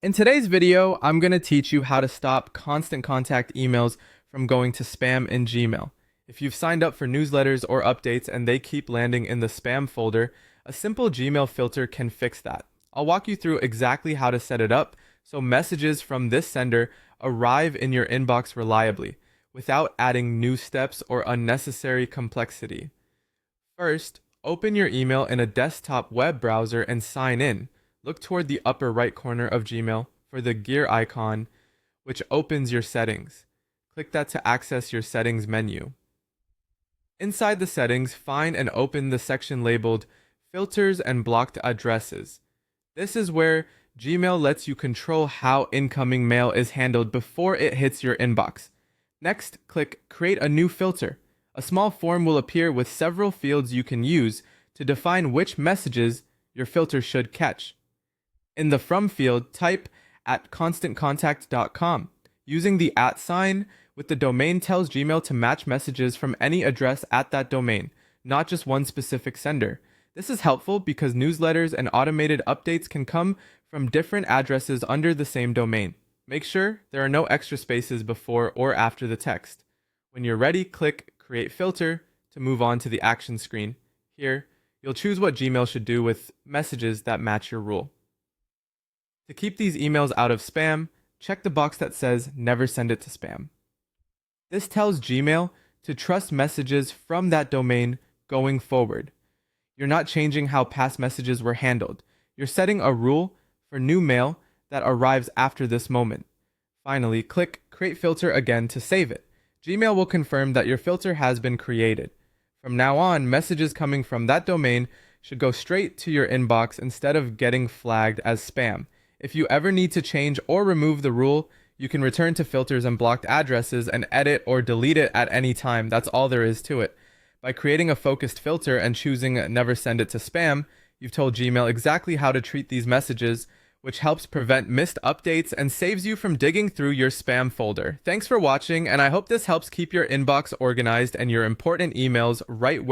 In today's video, I'm going to teach you how to stop constant contact emails from going to spam in Gmail. If you've signed up for newsletters or updates and they keep landing in the spam folder, a simple Gmail filter can fix that. I'll walk you through exactly how to set it up so messages from this sender arrive in your inbox reliably, without adding new steps or unnecessary complexity. First, open your email in a desktop web browser and sign in. Look toward the upper right corner of Gmail for the gear icon, which opens your settings. Click that to access your settings menu. Inside the settings, find and open the section labeled Filters and Blocked Addresses. This is where Gmail lets you control how incoming mail is handled before it hits your inbox. Next, click Create a New Filter. A small form will appear with several fields you can use to define which messages your filter should catch. In the From field, type @constantcontact.com. Using the @ with the domain tells Gmail to match messages from any address at that domain, not just one specific sender. This is helpful because newsletters and automated updates can come from different addresses under the same domain. Make sure there are no extra spaces before or after the text. When you're ready, click Create Filter to move on to the action screen. Here, you'll choose what Gmail should do with messages that match your rule. To keep these emails out of spam, check the box that says Never send it to spam. This tells Gmail to trust messages from that domain going forward. You're not changing how past messages were handled. You're setting a rule for new mail that arrives after this moment. Finally, click Create Filter again to save it. Gmail will confirm that your filter has been created. From now on, messages coming from that domain should go straight to your inbox instead of getting flagged as spam. If you ever need to change or remove the rule, you can return to filters and blocked addresses and edit or delete it at any time. That's all there is to it. By creating a focused filter and choosing Never send it to spam, you've told Gmail exactly how to treat these messages, which helps prevent missed updates and saves you from digging through your spam folder. Thanks for watching, and I hope this helps keep your inbox organized and your important emails right where